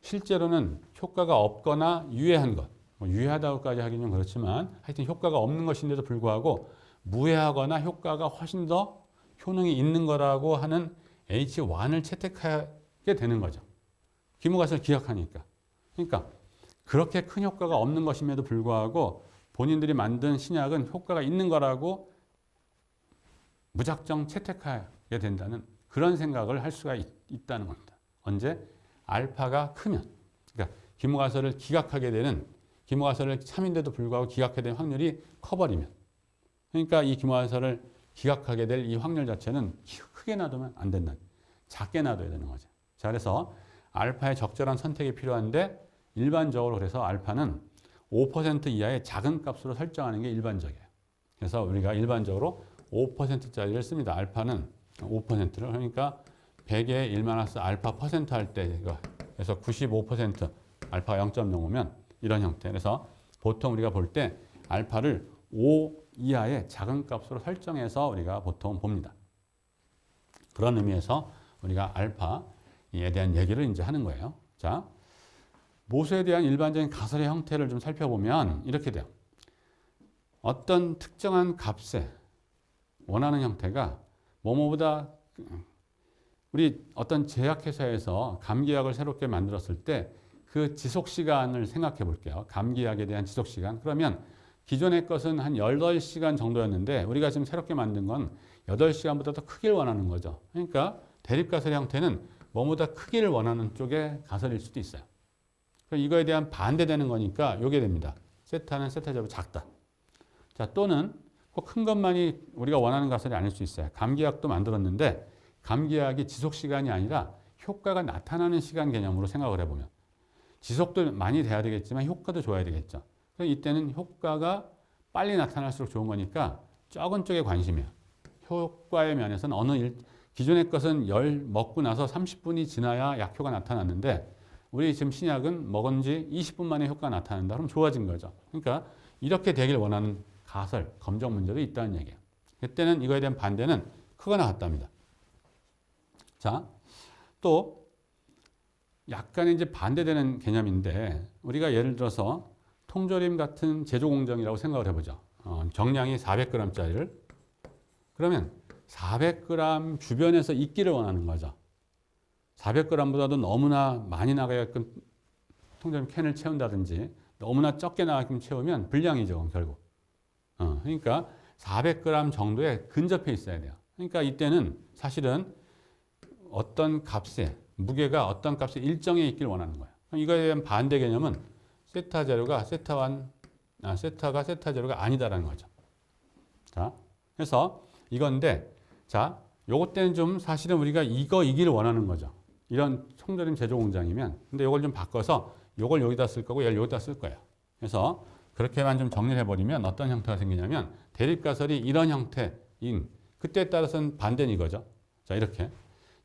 실제로는 효과가 없거나 유해한 것, 뭐 유해하다고까지 하기는 좀 그렇지만 하여튼 효과가 없는 것인데도 불구하고 무해하거나 효과가 훨씬 더 효능이 있는 거라고 하는 H1을 채택하게 되는 거죠. 귀무가설을 기각하니까. 그러니까 그렇게 큰 효과가 없는 것임에도 불구하고 본인들이 만든 신약은 효과가 있는 거라고 무작정 채택하게 된다는 그런 생각을 할 수가 있다는 겁니다. 언제? 알파가 크면. 그러니까 귀무가설을 기각하게 되는, 귀무가설을 참인데도 불구하고 기각하게 된 확률이 커버리면. 그러니까 이 귀무가설을 기각하게 될 이 확률 자체는 크게 놔두면 안 된다. 작게 놔둬야 되는 거죠. 자, 그래서 알파의 적절한 선택이 필요한데 일반적으로 그래서 알파는 5% 이하의 작은 값으로 설정하는 게 일반적이에요. 그래서 우리가 일반적으로 5%짜리를 씁니다. 알파는 5%를. 그러니까 100에 1마이너스 알파 퍼센트 할 때, 그래서 95% 알파가 0.05면 이런 형태. 그래서 보통 우리가 볼 때 알파를 5 이하의 작은 값으로 설정해서 우리가 보통 봅니다. 그런 의미에서 우리가 알파에 대한 얘기를 이제 하는 거예요. 자, 모수에 대한 일반적인 가설의 형태를 좀 살펴보면 이렇게 돼요. 어떤 특정한 값에 원하는 형태가 뭐뭐보다 우리 어떤 제약회사에서 감기약을 새롭게 만들었을 때 그 지속시간을 생각해 볼게요. 감기약에 대한 지속시간. 그러면 기존의 것은 한 8시간 정도였는데 우리가 지금 새롭게 만든 건 8시간보다 더 크기를 원하는 거죠. 그러니까 대립가설의 형태는 뭐보다 크기를 원하는 쪽의 가설일 수도 있어요. 이거에 대한 반대되는 거니까 이게 됩니다. 세타는 세타 제곱 작다. 자, 또는 꼭 큰 것만이 우리가 원하는 가설이 아닐 수 있어요. 감기약도 만들었는데 감기약이 지속시간이 아니라 효과가 나타나는 시간 개념으로 생각을 해보면 지속도 많이 돼야 되겠지만 효과도 좋아야 되겠죠. 그래서 이때는 효과가 빨리 나타날수록 좋은 거니까 적은 쪽에 관심이에요. 효과의 면에서는 기존의 것은 열 먹고 나서 30분이 지나야 약효가 나타났는데 우리 지금 신약은 먹은 지 20분 만에 효과가 나타난다. 그럼 좋아진 거죠. 그러니까 이렇게 되길 원하는 가설, 검정 문제도 있다는 얘기예요. 그때는 이거에 대한 반대는 크거나 같답니다. 자, 또 약간 이제 반대되는 개념인데 우리가 예를 들어서 통조림 같은 제조 공정이라고 생각을 해보죠. 정량이 400g짜리를 그러면 400g 주변에서 있기를 원하는 거죠. 400g보다도 너무나 많이 나가게끔 통조림 캔을 채운다든지 너무나 적게 나가게끔 채우면 불량이죠, 결국. 그러니까 400g 정도에 근접해 있어야 돼요. 그러니까 이때는 사실은 어떤 값에 무게가 어떤 값에 일정해 있길 원하는 거예요. 이거에 대한 반대 개념은 세타 제로가 세타가 세타 제로가 아니다라는 거죠. 자, 그래서 이건데, 자, 요것 때는 좀 사실은 우리가 이거 이기를 원하는 거죠. 이런 통조림 제조 공장이면. 근데 요걸 좀 바꿔서 요걸 여기다 쓸 거고 얘를 여기다 쓸 거예요. 그래서 그렇게만 좀 정리를 해버리면 어떤 형태가 생기냐면 대립가설이 이런 형태인 그때에 따라서는 반대는 이거죠. 자, 이렇게.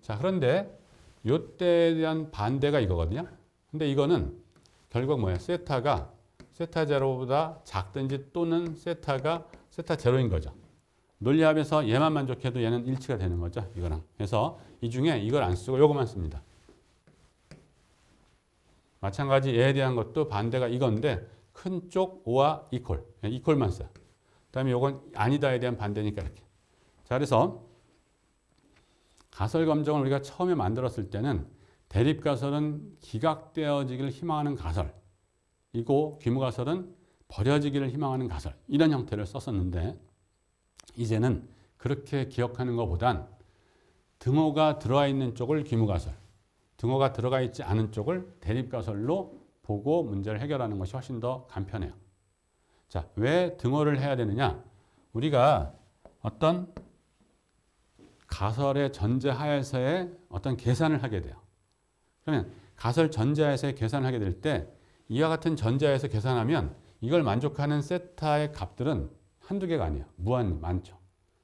자, 그런데 요때에 대한 반대가 이거거든요. 근데 이거는 결국 뭐예요? 세타가 세타 제로보다 작든지 또는 세타가 세타 제로인 거죠. 논리합에서 얘만 만족해도 얘는 일치가 되는 거죠. 이거랑. 그래서 이 중에 이걸 안 쓰고 요거만 씁니다. 마찬가지 얘에 대한 것도 반대가 이건데 큰 쪽 O와 이퀄만 써요. 그 다음에 요건 아니다에 대한 반대니까 이렇게. 자, 그래서 가설 검정을 우리가 처음에 만들었을 때는 대립가설은 기각되어지기를 희망하는 가설이고 귀무가설은 버려지기를 희망하는 가설 이런 형태를 썼었는데 이제는 그렇게 기억하는 것보단 등호가 들어와 있는 쪽을 귀무가설, 등호가 들어가 있지 않은 쪽을 대립가설로 보고 문제를 해결하는 것이 훨씬 더 간편해요. 자, 왜 등호를 해야 되느냐? 우리가 어떤 가설의 전제하에서의 어떤 계산을 하게 돼요. 그러면 가설 전제하에서의 계산을 하게 될 때 이와 같은 전제하에서 계산하면 이걸 만족하는 세타의 값들은 한두 개가 아니에요. 무한 많죠.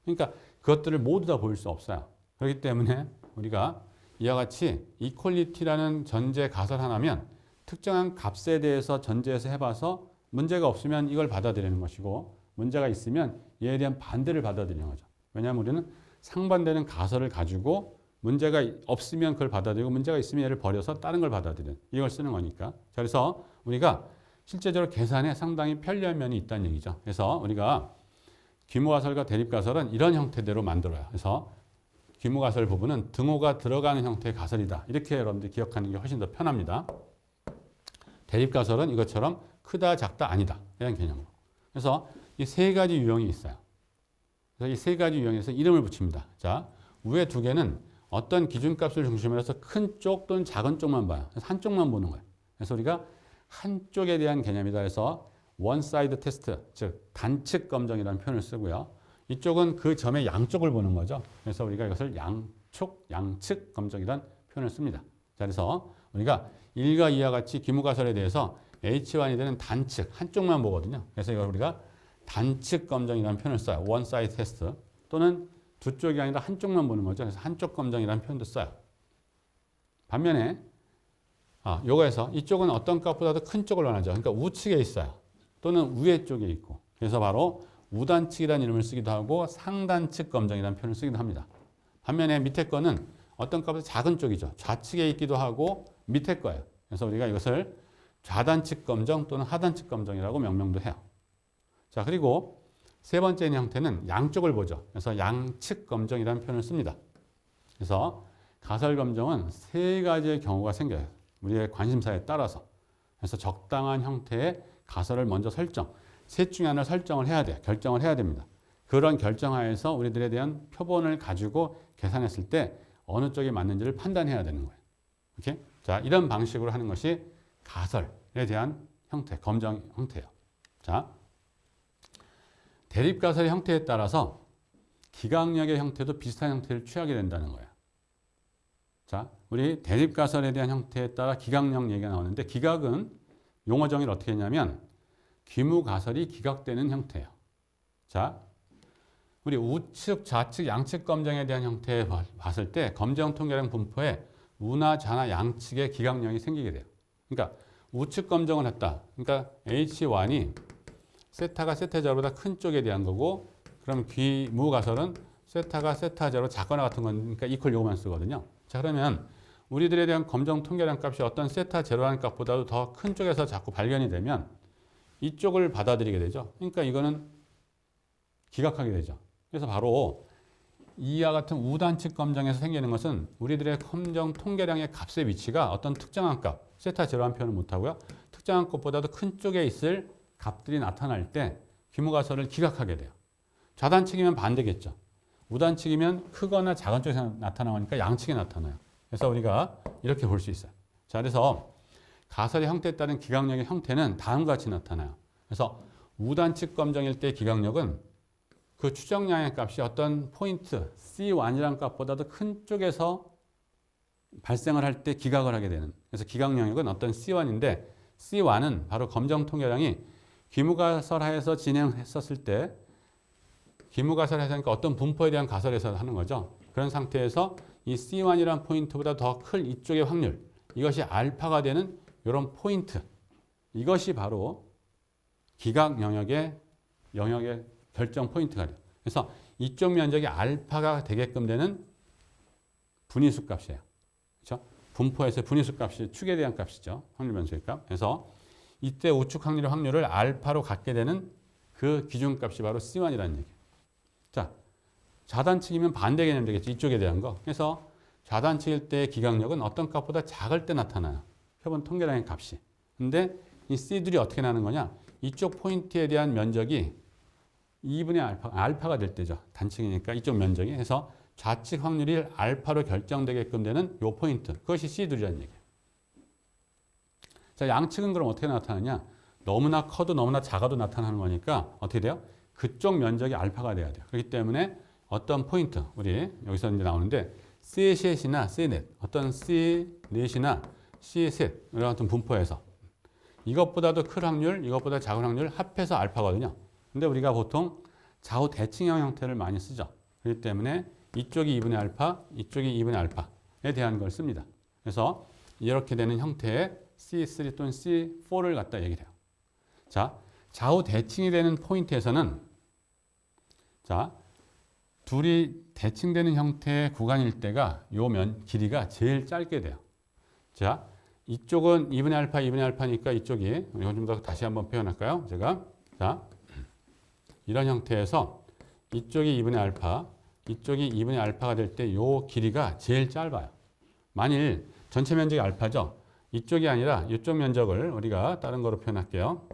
그러니까 그것들을 모두 다 보일 수 없어요. 그렇기 때문에 우리가 이와 같이 이퀄리티라는 전제 가설 하나면 특정한 값에 대해서 전제해서 해봐서 문제가 없으면 이걸 받아들이는 것이고 문제가 있으면 얘에 대한 반대를 받아들이는 거죠. 왜냐하면 우리는 상반되는 가설을 가지고 문제가 없으면 그걸 받아들이고 문제가 있으면 얘를 버려서 다른 걸 받아들이는 이걸 쓰는 거니까. 자, 그래서 우리가 실제적으로 계산에 상당히 편리한 면이 있다는 얘기죠. 그래서 우리가 귀무가설과 대립가설은 이런 형태대로 만들어요. 그래서 귀무가설 부분은 등호가 들어가는 형태의 가설이다. 이렇게 여러분들이 기억하는 게 훨씬 더 편합니다. 대립가설은 이것처럼 크다, 작다, 아니다. 이런 개념으로. 그래서 이 세 가지 유형이 있어요. 그래서 이 세 가지 유형에서 이름을 붙입니다. 자, 위에 두 개는 어떤 기준값을 중심으로 해서 큰 쪽 또는 작은 쪽만 봐요. 그래서 한쪽만 보는 거예요. 그래서 우리가 한쪽에 대한 개념이다 해서 one side test, 즉 단측 검정이라는 표현을 쓰고요. 이쪽은 그 점의 양쪽을 보는 거죠. 그래서 우리가 이것을 양측 검정이라는 표현을 씁니다. 자, 그래서 우리가 1과 2와 같이 귀무가설에 대해서 H1이 되는 단측, 한쪽만 보거든요. 그래서 이걸 우리가 단측 검정이라는 표현을 써요. one side test 또는 두 쪽이 아니라 한쪽만 보는 거죠. 그래서 한쪽 검정이라는 표현도 써요. 반면에 요거에서 이쪽은 어떤 값보다도 큰 쪽을 원하죠. 그러니까 우측에 있어요. 또는 우회 쪽에 있고. 그래서 바로 우단측이라는 이름을 쓰기도 하고 상단측 검정이라는 표현을 쓰기도 합니다. 반면에 밑에 거는 어떤 값보다 작은 쪽이죠. 좌측에 있기도 하고 밑에 거예요. 그래서 우리가 이것을 좌단측 검정 또는 하단측 검정이라고 명명도 해요. 자, 그리고 세 번째 형태는 양쪽을 보죠. 그래서 양측 검정이라는 표현을 씁니다. 그래서 가설 검정은 세 가지의 경우가 생겨요. 우리의 관심사에 따라서. 그래서 적당한 형태의 가설을 먼저 셋 중에 하나를 설정을 해야 돼요. 결정을 해야 됩니다. 그런 결정하에서 우리들에 대한 표본을 가지고 계산했을 때 어느 쪽이 맞는지를 판단해야 되는 거예요. 이렇게? 자, 이런 방식으로 하는 것이 가설에 대한 형태, 검정 형태예요. 자, 대립가설의 형태에 따라서 기각력의 형태도 비슷한 형태를 취하게 된다는 거예요. 자, 우리 대립가설에 대한 형태에 따라 기각력 얘기가 나오는데 기각은 용어 정의를 어떻게 했냐면 귀무가설이 기각되는 형태예요. 자, 우리 우측, 좌측, 양측 검정에 대한 형태에 봤을 때 검정 통계량 분포에 우나 좌나 양측의 기각력이 생기게 돼요. 그러니까 우측 검정을 했다. 그러니까 H1이 세타가 세타 제로보다 큰 쪽에 대한 거고, 그럼 귀무 가설은 세타가 세타 제로 작거나 같은 거니까 이퀄 요거만 쓰거든요. 자, 그러면 우리들에 대한 검정 통계량 값이 어떤 세타 제로라는 값보다도 더 큰 쪽에서 자꾸 발견이 되면 이쪽을 받아들이게 되죠. 그러니까 이거는 기각하게 되죠. 그래서 바로 이와 같은 우단측 검정에서 생기는 것은 우리들의 검정 통계량의 값의 위치가 어떤 특정한 값, 세타 제로한 표현을 못하고요. 특정한 값보다도 큰 쪽에 있을 값들이 나타날 때 귀무가설을 기각하게 돼요. 좌단측이면 반대겠죠. 우단측이면 크거나 작은 쪽에서 나타나니까 양측에 나타나요. 그래서 우리가 이렇게 볼 수 있어요. 자, 그래서 가설의 형태에 따른 기각력의 형태는 다음과 같이 나타나요. 그래서 우단측 검정일 때 기각력은 그 추정량의 값이 어떤 포인트 C1이라는 값보다도 큰 쪽에서 발생을 할 때 기각을 하게 되는. 그래서 기각 영역은 어떤 C1인데 C1은 바로 검정 통계량이 귀무가설 하에서 진행했었을 때 귀무가설 하니까 어떤 분포에 대한 가설에서 하는 거죠. 그런 상태에서 이 C1이라는 포인트보다 더 클 이쪽의 확률, 이것이 알파가 되는 이런 포인트, 이것이 바로 기각 영역의 결정 포인트가 돼요. 그래서 이쪽 면적이 알파가 되게끔 되는 분위수 값이에요. 그렇죠? 분포에서 분위수 값이 축에 대한 값이죠. 확률 변수의 값. 그래서 이때 우측 확률의 확률을 알파로 갖게 되는 그 기준값이 바로 C1이라는 얘기예요. 자, 좌단측이면 반대 개념 되겠죠. 이쪽에 대한 거. 그래서 좌단측일 때의 기각력은 어떤 값보다 작을 때 나타나요. 표본 통계량의 값이. 근데 이 C들이 어떻게 나는 거냐? 이쪽 포인트에 대한 면적이 2분의 알파가 될 때죠. 단층이니까 이쪽 면적이. 해서 좌측 확률이 알파로 결정되게끔 되는 요 포인트. 그것이 C들이라는 얘기예요. 자, 양측은 그럼 어떻게 나타나냐? 너무나 커도 너무나 작아도 나타나는 거니까 어떻게 돼요? 그쪽 면적이 알파가 돼야 돼요. 그렇기 때문에 어떤 포인트, 우리 여기서 이제 나오는데 C셋이나 C넷, 어떤 C넷이나 C셋 이런 어떤 분포에서 이것보다도 큰 확률, 이것보다 작은 확률 합해서 알파거든요. 근데 우리가 보통 좌우 대칭형 형태를 많이 쓰죠. 그렇기 때문에 이쪽이 2분의 알파, 이쪽이 2분의 알파에 대한 걸 씁니다. 그래서 이렇게 되는 형태의 C3 또는 C4를 갖다 얘기를 해요. 자, 좌우 대칭이 되는 포인트에서는 자, 둘이 대칭되는 형태의 구간일 때가 요 길이가 제일 짧게 돼요. 자, 이쪽은 2분의 알파, 2분의 알파니까 이쪽이 이거 좀 더 다시 한번 표현할까요? 제가 자, 이런 형태에서 이쪽이 2분의 알파, 이쪽이 2분의 알파가 될 때 요 길이가 제일 짧아요. 만일 전체 면적이 알파죠. 이쪽이 아니라 이쪽 면적을 우리가 다른 거로 표현할게요.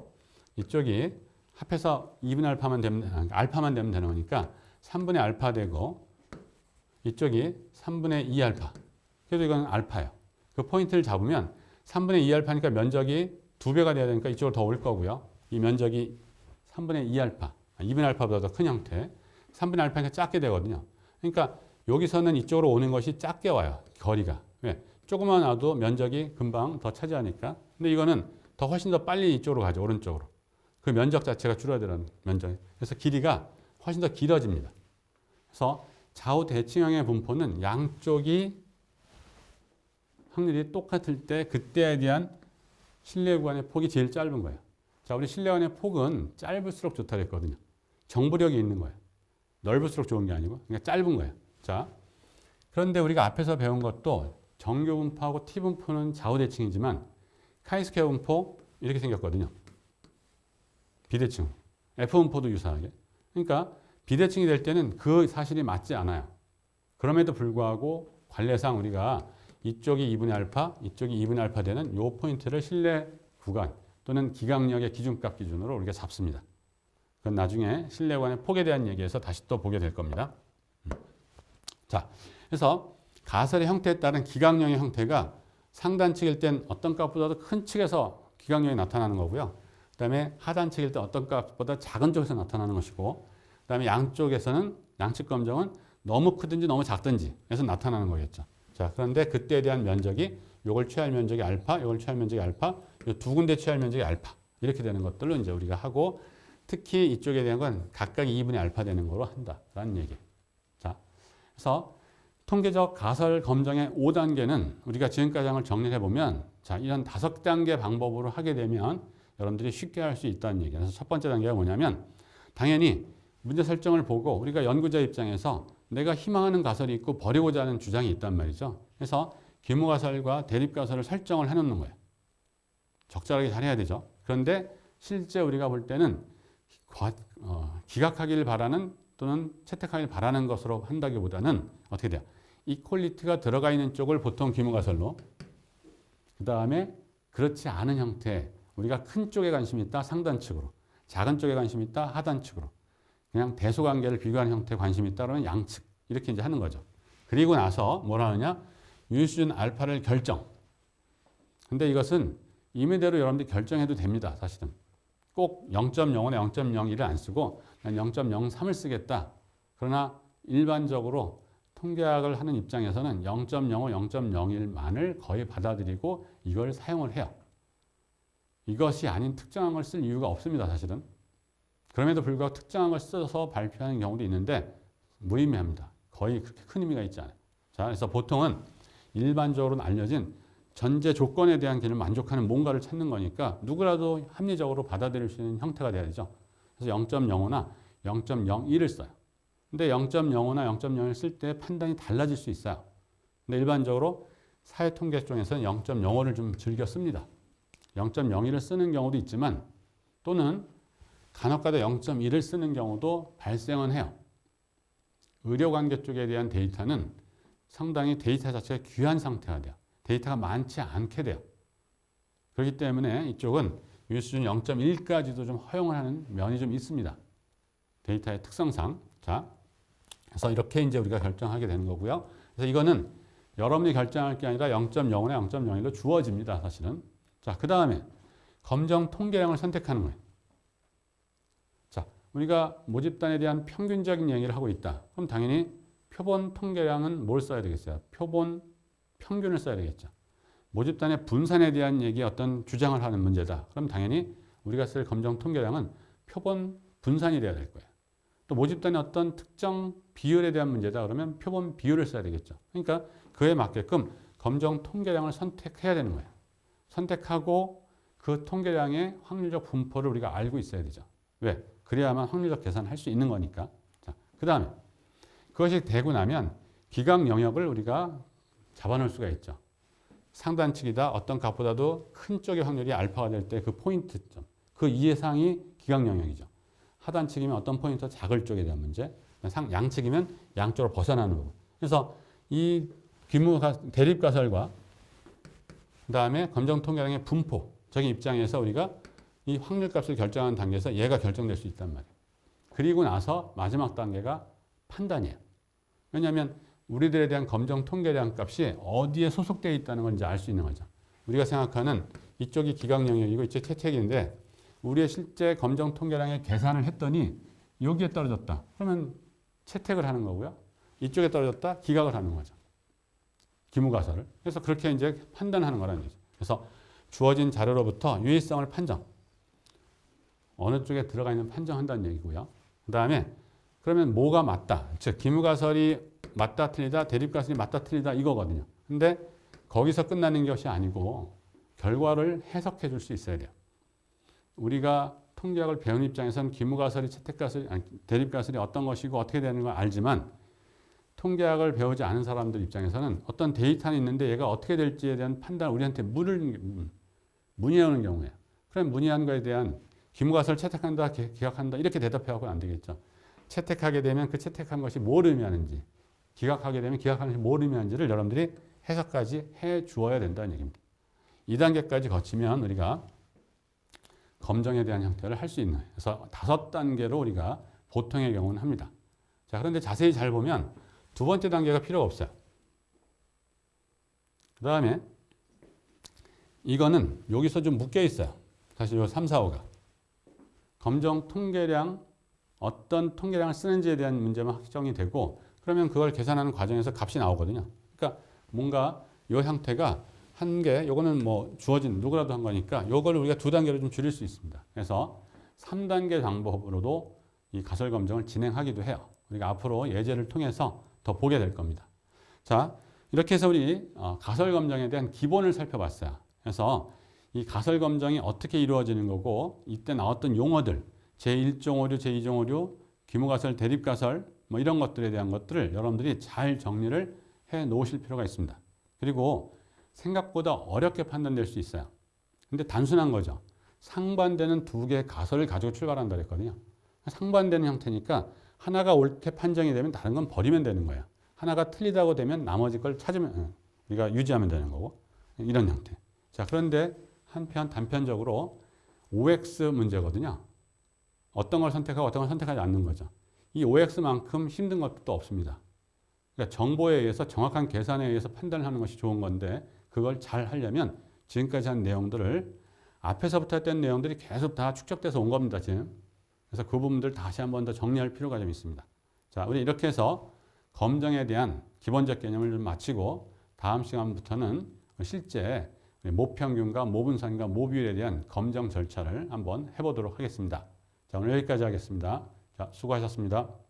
이쪽이 합해서 2분의 알파만 되면 되는 거니까 3분의 알파 되고 이쪽이 3분의 2 알파. 그래도 이건 알파예요. 그 포인트를 잡으면 3분의 2 알파니까 면적이 2배가 돼야 되니까 이쪽으로 더 올 거고요. 이 면적이 3분의 2 알파, 2분의 알파보다 더 큰 형태. 3분의 알파니까 작게 되거든요. 그러니까 여기서는 이쪽으로 오는 것이 작게 와요. 거리가. 왜? 조금만 와도 면적이 금방 더 차지하니까. 근데 이거는 더 훨씬 더 빨리 이쪽으로 가죠. 오른쪽으로. 그 면적 자체가 줄어드는 면적. 그래서 길이가 훨씬 더 길어집니다. 그래서 좌우 대칭형의 분포는 양쪽이 확률이 똑같을 때 그때에 대한 실내 구간의 폭이 제일 짧은 거예요. 자, 우리 실내 구간의 폭은 짧을수록 좋다 그랬거든요. 정부력이 있는 거예요. 넓을수록 좋은 게 아니고 그러니까 짧은 거예요. 자, 그런데 우리가 앞에서 배운 것도 정교 분포하고 T 분포는 좌우 대칭이지만 카이스퀘어 분포 이렇게 생겼거든요. 비대칭. F 분포도 유사하게. 그러니까 비대칭이 될 때는 그 사실이 맞지 않아요. 그럼에도 불구하고 관례상 우리가 이쪽이 2분의 알파, 이쪽이 2분의 알파 되는 이 포인트를 실내 구간 또는 기각력의 기준값 기준으로 우리가 잡습니다. 그건 나중에 실내 구간의 폭에 대한 얘기에서 다시 또 보게 될 겁니다. 자, 그래서 가설의 형태에 따른 기각력의 형태가 상단측일 땐 어떤 값보다도 큰 측에서 기각력이 나타나는 거고요. 그 다음에 하단측일 때 어떤 값보다 작은 쪽에서 나타나는 것이고, 그 다음에 양쪽에서는 양측 검정은 너무 크든지 너무 작든지 해서 나타나는 거겠죠. 자, 그런데 그때에 대한 면적이 요걸 취할 면적이 알파, 요걸 취할 면적이 알파, 요 두 군데 취할 면적이 알파 이렇게 되는 것들로 이제 우리가 하고, 특히 이쪽에 대한 건 각각 2분의 알파 되는 거로 한다라는 얘기. 자, 그래서 통계적 가설 검정의 5단계는 우리가 지금까지 한 걸 정리해 보면, 자, 이런 5단계 방법으로 하게 되면 여러분들이 쉽게 할 수 있다는 얘기예요. 그래서 첫 번째 단계가 뭐냐면, 당연히 문제 설정을 보고 우리가 연구자 입장에서 내가 희망하는 가설이 있고 버리고자 하는 주장이 있단 말이죠. 그래서 규모 가설과 대립 가설을 설정을 해놓는 거예요. 적절하게 잘해야 되죠. 그런데 실제 우리가 볼 때는 기각하길 바라는 또는 채택하길 바라는 것으로 한다기보다는 어떻게 돼요? 이퀄리티가 들어가 있는 쪽을 보통 규모 가설로, 그 다음에 그렇지 않은 형태, 우리가 큰 쪽에 관심이 있다 상단측으로, 작은 쪽에 관심이 있다 하단측으로, 그냥 대소관계를 비교하는 형태에 관심이 있다 그러면 양측, 이렇게 이제 하는 거죠. 그리고 나서 뭐라 하느냐, 유수준 알파를 결정. 근데 이것은 임의대로 여러분들이 결정해도 됩니다. 사실은 꼭 0.05나 0.01을 안 쓰고 난 0.03을 쓰겠다. 그러나 일반적으로 통계학을 하는 입장에서는 0.05, 0.01만을 거의 받아들이고 이걸 사용을 해요. 이것이 아닌 특정한 걸 쓸 이유가 없습니다. 사실은. 그럼에도 불구하고 특정한 걸 써서 발표하는 경우도 있는데 무의미합니다. 거의 그렇게 큰 의미가 있지 않아요. 자, 그래서 보통은 일반적으로 알려진 전제 조건에 대한 기능을 만족하는 뭔가를 찾는 거니까 누구라도 합리적으로 받아들일 수 있는 형태가 돼야 되죠. 그래서 0.05나 0.01을 써요. 근데 0.05나 0.01을 쓸 때 판단이 달라질 수 있어요. 근데 일반적으로 사회통계 쪽에서는 0.05를 좀 즐겨 씁니다. 0.01을 쓰는 경우도 있지만 또는 간혹가다 0.1을 쓰는 경우도 발생은 해요. 의료관계 쪽에 대한 데이터는 상당히 데이터 자체가 귀한 상태가 돼요. 데이터가 많지 않게 돼요. 그렇기 때문에 이쪽은 유수준 0.1까지도 좀 허용을 하는 면이 좀 있습니다. 데이터의 특성상. 자, 그래서 이렇게 이제 우리가 결정하게 되는 거고요. 그래서 이거는 여러분이 결정할 게 아니라 0.05나 0.01로 주어집니다. 사실은. 자, 그 다음에 검정 통계량을 선택하는 거예요. 자, 우리가 모집단에 대한 평균적인 얘기를 하고 있다. 그럼 당연히 표본 통계량은 뭘 써야 되겠어요? 표본 평균을 써야 되겠죠. 모집단의 분산에 대한 얘기 어떤 주장을 하는 문제다. 그럼 당연히 우리가 쓸 검정 통계량은 표본 분산이 돼야 될 거예요. 또 모집단의 어떤 특정 비율에 대한 문제다. 그러면 표본 비율을 써야 되겠죠. 그러니까 그에 맞게끔 검정 통계량을 선택해야 되는 거예요. 선택하고 그 통계량의 확률적 분포를 우리가 알고 있어야 되죠. 왜? 그래야만 확률적 계산을 할 수 있는 거니까. 자, 그 다음에 그것이 되고 나면 기각 영역을 우리가 잡아놓을 수가 있죠. 상단측이다 어떤 값보다도 큰 쪽의 확률이 알파가 될 때 그 포인트점, 그 이해상이 기각 영역이죠. 하단측이면 어떤 포인트가 작을 쪽에 대한 문제, 양측이면 양쪽으로 벗어나는 부분. 그래서 이 대립 가설과 그 다음에 검정 통계량의 분포적인 입장에서 우리가 이 확률값을 결정하는 단계에서 얘가 결정될 수 있단 말이에요. 그리고 나서 마지막 단계가 판단이에요. 왜냐하면 우리들에 대한 검정 통계량 값이 어디에 소속되어 있다는 걸 이제 알 수 있는 거죠. 우리가 생각하는 이쪽이 기각 영역이고 이쪽이 채택인데 우리의 실제 검정 통계량의 계산을 했더니 여기에 떨어졌다. 그러면 채택을 하는 거고요. 이쪽에 떨어졌다. 기각을 하는 거죠. 기무가설을. 그래서 그렇게 이제 판단하는 거라는 거죠. 그래서 주어진 자료로부터 유의성을 판정. 어느 쪽에 들어가 있는 판정한다는 얘기고요. 그 다음에 그러면 뭐가 맞다. 즉 기무가설이 맞다 틀리다, 대립가설이 맞다 틀리다 이거거든요. 근데 거기서 끝나는 것이 아니고 결과를 해석해 줄 수 있어야 돼요. 우리가 통계학을 배운 입장에서는 기무가설이 채택가설이 대립가설이 어떤 것이고 어떻게 되는 걸 알지만 통계학을 배우지 않은 사람들 입장에서는 어떤 데이터는 있는데 얘가 어떻게 될지에 대한 판단을 우리한테 문의하는 경우에요. 그럼 문의한 거에 대한 기무가설 채택한다, 기각한다 이렇게 대답해서는 안 되겠죠. 채택하게 되면 그 채택한 것이 뭘 의미하는지, 기각하게 되면 기각하는 것이 뭘 의미하는지를 여러분들이 해석까지 해 주어야 된다는 얘기입니다. 2단계까지 거치면 우리가 검정에 대한 형태를 할 수 있는, 그래서 5단계로 우리가 보통의 경우는 합니다. 자, 그런데 자세히 잘 보면 두 번째 단계가 필요가 없어요. 그 다음에 이거는 여기서 좀 묶여 있어요. 사실 요 3, 4, 5가. 검정 통계량, 어떤 통계량을 쓰는지에 대한 문제만 확정이 되고 그러면 그걸 계산하는 과정에서 값이 나오거든요. 그러니까 뭔가 이 형태가 한 개, 요거는 뭐 주어진 누구라도 한 거니까 요걸 우리가 2단계로 좀 줄일 수 있습니다. 그래서 3단계 방법으로도 이 가설 검정을 진행하기도 해요. 우리가 앞으로 예제를 통해서 더 보게 될 겁니다. 자, 이렇게 해서 우리 가설 검정에 대한 기본을 살펴봤어요. 그래서 이 가설 검정이 어떻게 이루어지는 거고 이때 나왔던 용어들 제1종 오류, 제2종 오류, 규모가설, 대립가설 뭐 이런 것들에 대한 것들을 여러분들이 잘 정리를 해 놓으실 필요가 있습니다. 그리고 생각보다 어렵게 판단될 수 있어요. 근데 단순한 거죠. 상반되는 두 개의 가설을 가지고 출발한다 그랬거든요. 상반되는 형태니까 하나가 옳게 판정이 되면 다른 건 버리면 되는 거예요. 하나가 틀리다고 되면 나머지 걸 찾으면 우리가 유지하면 되는 거고 이런 형태. 자, 그런데 한편 단편적으로 OX 문제거든요. 어떤 걸 선택하고 어떤 걸 선택하지 않는 거죠. 이 OX만큼 힘든 것도 또 없습니다. 그러니까 정보에 의해서 정확한 계산에 의해서 판단을 하는 것이 좋은 건데 그걸 잘 하려면 지금까지 한 내용들을 앞에서부터 했던 내용들이 계속 다 축적돼서 온 겁니다, 지금. 그래서 그 부분들 다시 한 번 더 정리할 필요가 좀 있습니다. 자, 우리 이렇게 해서 검정에 대한 기본적 개념을 좀 마치고 다음 시간부터는 실제 모평균과 모분산과 모비율에 대한 검정 절차를 한번 해보도록 하겠습니다. 자, 오늘 여기까지 하겠습니다. 자, 수고하셨습니다.